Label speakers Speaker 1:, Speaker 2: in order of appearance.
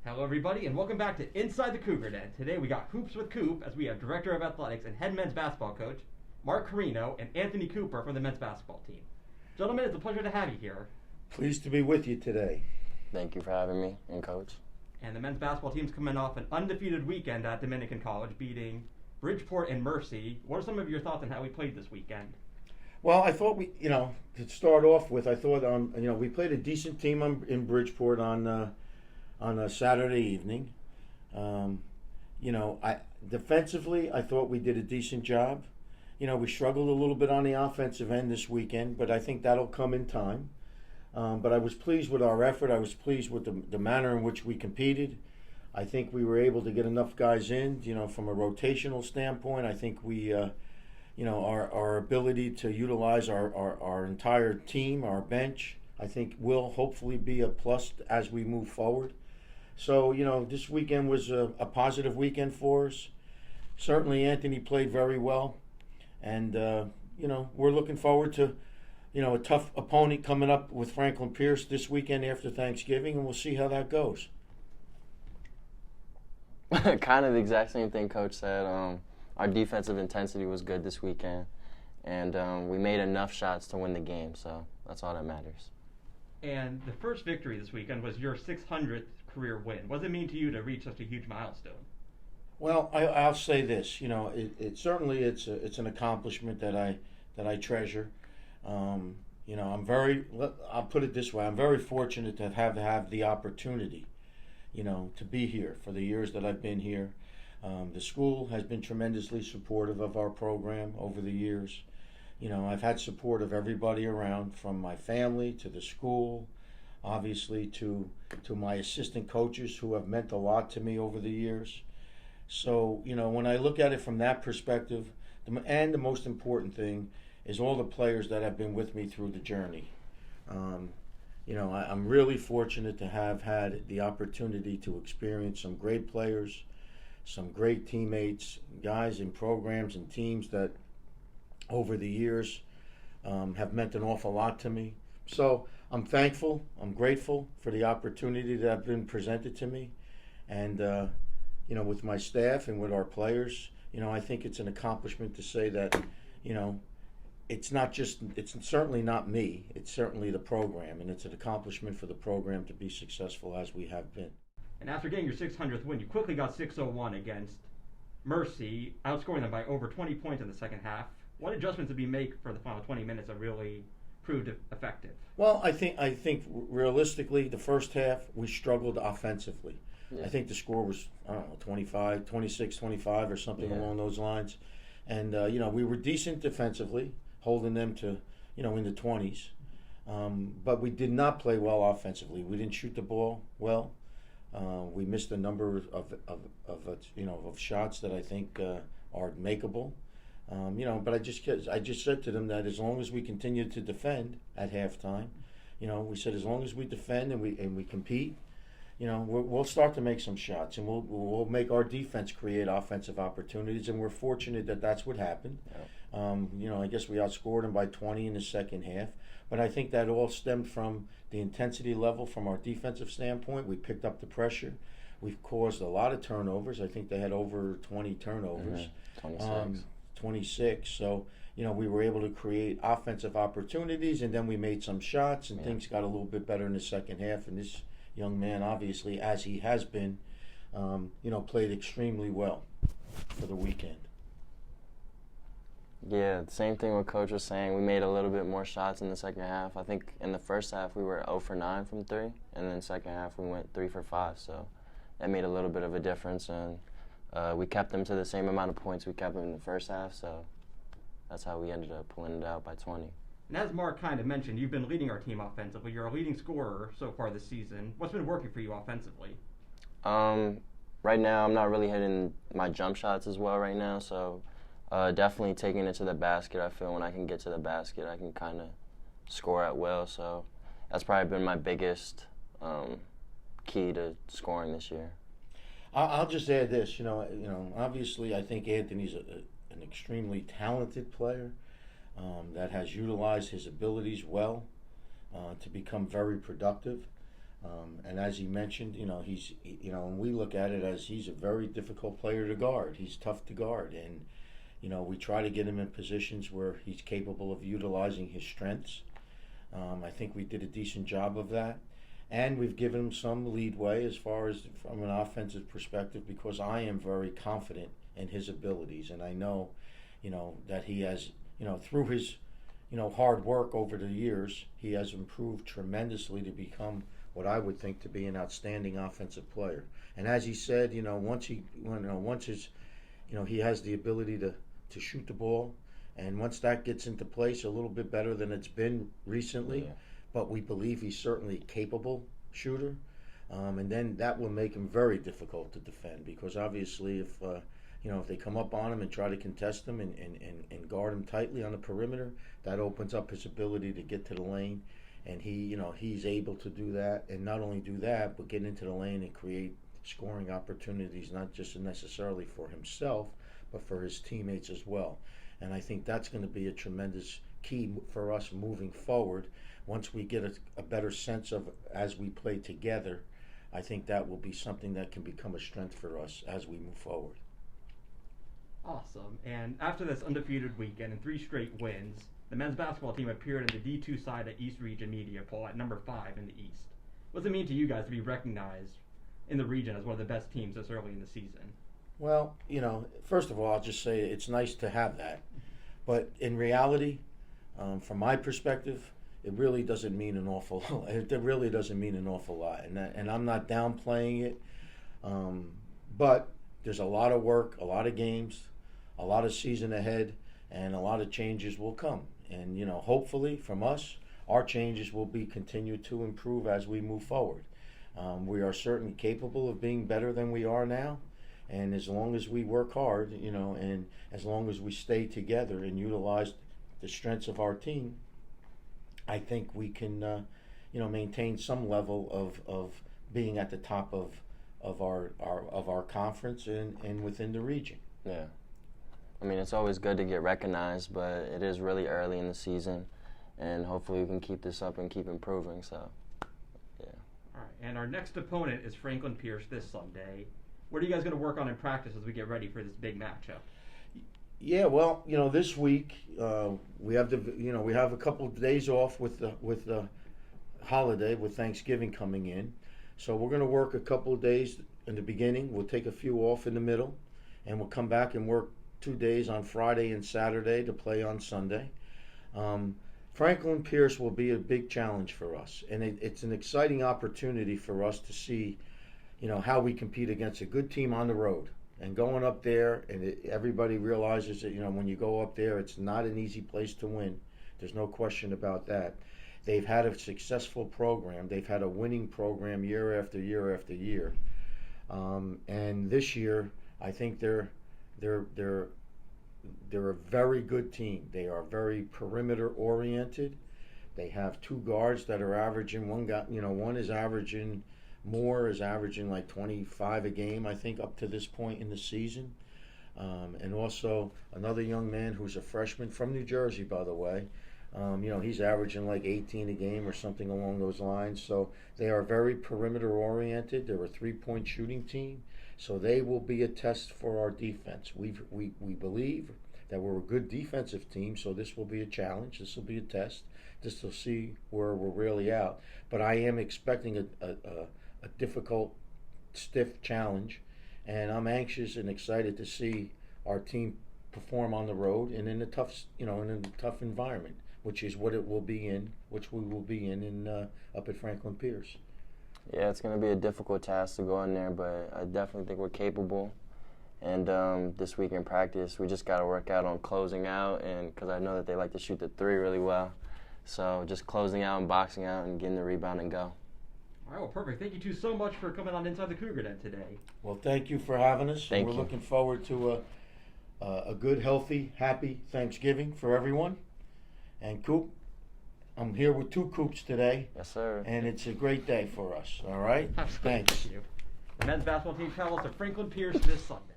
Speaker 1: Hello, everybody, and welcome back to Inside the Cougar Den. Today we got Hoops with Coop, as we have Director of Athletics and Head Men's Basketball Coach Mark Corino and Anthony Cooper from the men's basketball team. Gentlemen, it's a pleasure to have you here.
Speaker 2: Pleased to be with you today.
Speaker 3: Thank you for having me, and Coach.
Speaker 1: And the men's basketball team's coming off an undefeated weekend at Dominican College, beating Bridgeport and Mercy. What are some of your thoughts on how we played this weekend?
Speaker 2: Well, I thought to start off with, I thought, we played a decent team in Bridgeport on a Saturday evening. Defensively, I thought we did a decent job. We struggled a little bit on the offensive end this weekend, but I think that'll come in time. But I was pleased with our effort. I was pleased with the manner in which we competed. I think we were able to get enough guys in, from a rotational standpoint. I think we, our ability to utilize our entire team, our bench, I think will hopefully be a plus as we move forward. So, this weekend was a positive weekend for us. Certainly Anthony played very well. And, we're looking forward to, a tough opponent coming up with Franklin Pierce this weekend after Thanksgiving, and we'll see how that goes.
Speaker 3: Kind of the exact same thing Coach said. Our defensive intensity was good this weekend, and we made enough shots to win the game, so that's all that matters.
Speaker 1: And the first victory this weekend was your 600th career win. What does it mean to you to reach such a huge milestone?
Speaker 2: Well, I'll say this. It certainly it's an accomplishment that I treasure. I'll put it this way. I'm very fortunate to have the opportunity, to be here for the years that I've been here. The school has been tremendously supportive of our program over the years. I've had support of everybody around, from my family to the school, obviously to my assistant coaches who have meant a lot to me over the years. So, when I look at it from that perspective, the most important thing is all the players that have been with me through the journey. I'm really fortunate to have had the opportunity to experience some great players, some great teammates, guys in programs and teams that over the years have meant an awful lot to me. So I'm thankful, I'm grateful for the opportunity that have been presented to me. And, with my staff and with our players, I think it's an accomplishment to say that, it's certainly not me, it's certainly the program, and it's an accomplishment for the program to be successful as we have been.
Speaker 1: And after getting your 600th win, you quickly got 601 against Mercy, outscoring them by over 20 points in the second half. What adjustments did we make for the final 20 minutes that really proved effective?
Speaker 2: Well, I think realistically, the first half we struggled offensively. Yeah. I think the score was, 26, 25 or something along those lines. And, we were decent defensively, holding them to, in the 20s. But we did not play well offensively. We didn't shoot the ball well. We missed a number of shots that I think are makeable. But I just said to them that as long as we continue to defend at halftime, we said as long as we defend and we compete, we'll start to make some shots, and we'll make our defense create offensive opportunities, and we're fortunate that that's what happened. Yeah. I guess we outscored them by 20 in the second half, but I think that all stemmed from the intensity level from our defensive standpoint. We picked up the pressure. We've caused a lot of turnovers. I think they had over 20 turnovers. 26. So, we were able to create offensive opportunities, and then we made some shots, and things got a little bit better in the second half, and this young man, obviously, as he has been, played extremely well for the weekend.
Speaker 3: Yeah, the same thing what Coach was saying. We made a little bit more shots in the second half. I think in the first half we were 0 for 9 from 3, and then second half we went 3 for 5. So that made a little bit of a difference, and we kept them to the same amount of points we kept them in the first half. So that's how we ended up pulling it out by 20.
Speaker 1: And as Mark kind of mentioned, you've been leading our team offensively. You're a leading scorer so far this season. What's been working for you offensively?
Speaker 3: Right now, I'm not really hitting my jump shots as well right now, so definitely taking it to the basket. I feel when I can get to the basket, I can kind of score at will. So that's probably been my biggest key to scoring this year.
Speaker 2: I'll just add this. Obviously, I think Anthony's an extremely talented player. That has utilized his abilities well to become very productive. And as he mentioned, and we look at it as he's a very difficult player to guard. He's tough to guard, and we try to get him in positions where he's capable of utilizing his strengths. I think we did a decent job of that, and we've given him some leadway as far as from an offensive perspective, because I am very confident in his abilities, and I know, that he has, through his, hard work over the years, he has improved tremendously to become what I would think to be an outstanding offensive player. And as he said, once he has the ability to shoot the ball, and once that gets into place a little bit better than it's been recently, but we believe he's certainly a capable shooter, and then that will make him very difficult to defend, because obviously if they come up on him and try to contest him and guard him tightly on the perimeter, that opens up his ability to get to the lane. And he's able to do that, and not only do that, but get into the lane and create scoring opportunities, not just necessarily for himself, but for his teammates as well. And I think that's going to be a tremendous key for us moving forward. Once we get a better sense of as we play together, I think that will be something that can become a strength for us as we move forward.
Speaker 1: Awesome. And after this undefeated weekend and 3 straight wins, the men's basketball team appeared in the D2 side of East Region Media Poll at number 5 in the East. What does it mean to you guys to be recognized in the region as one of the best teams this early in the season?
Speaker 2: Well, first of all, I'll just say it's nice to have that. But in reality, from my perspective, it really doesn't mean an awful lot. It really doesn't mean an awful lot. And I'm not downplaying it. But there's a lot of work, a lot of games, a lot of season ahead, and a lot of changes will come. And, hopefully from us, our changes will be continued to improve as we move forward. We are certainly capable of being better than we are now. And as long as we work hard, and as long as we stay together and utilize the strengths of our team, I think we can, maintain some level of being at the top of our conference and within the region.
Speaker 3: Yeah. I mean, it's always good to get recognized, but it is really early in the season, and hopefully we can keep this up and keep improving. So, yeah.
Speaker 1: All right, and our next opponent is Franklin Pierce this Sunday. What are you guys going to work on in practice as we get ready for this big matchup?
Speaker 2: Yeah, well, this week we have we have a couple of days off with the holiday, with Thanksgiving coming in, so we're going to work a couple of days in the beginning. We'll take a few off in the middle, and we'll come back and work 2 days on Friday and Saturday to play on Sunday. Franklin Pierce will be a big challenge for us, and it's an exciting opportunity for us to see, how we compete against a good team on the road. And going up there, and everybody realizes that, when you go up there, it's not an easy place to win. There's no question about that. They've had a successful program. They've had a winning program year after year after year. And this year, I think they're a very good team. They are very perimeter oriented. They have 2 guards that are averaging one is averaging like 25 a game, I think, up to this point in the season. And also another young man who's a freshman from New Jersey, by the way. He's averaging like 18 a game or something along those lines. So they are very perimeter oriented. They're a 3-point shooting team. So they will be a test for our defense. We believe that we're a good defensive team, so this will be a challenge. This will be a test. This will see where we're really out. But I am expecting a difficult, stiff challenge, and I'm anxious and excited to see our team perform on the road and in a tough, in a tough environment, which is what it will be in, which we will be in up at Franklin Pierce.
Speaker 3: Yeah, it's going to be a difficult task to go in there, but I definitely think we're capable. And this week in practice, we just got to work out on closing out, and because I know that they like to shoot the 3 really well. So just closing out and boxing out and getting the rebound and go.
Speaker 1: All right, well, perfect. Thank you two so much for coming on Inside the Cougar Den today.
Speaker 2: Well, thank you for having us.
Speaker 3: Thank
Speaker 2: We're
Speaker 3: you.
Speaker 2: looking forward to a good, healthy, happy Thanksgiving for everyone. And Coop, I'm here with 2 Coops today.
Speaker 3: Yes, sir.
Speaker 2: And it's a great day for us, all right?
Speaker 1: Absolutely.
Speaker 2: Thanks.
Speaker 1: Thank you. The men's basketball team travels to Franklin Pierce this Sunday.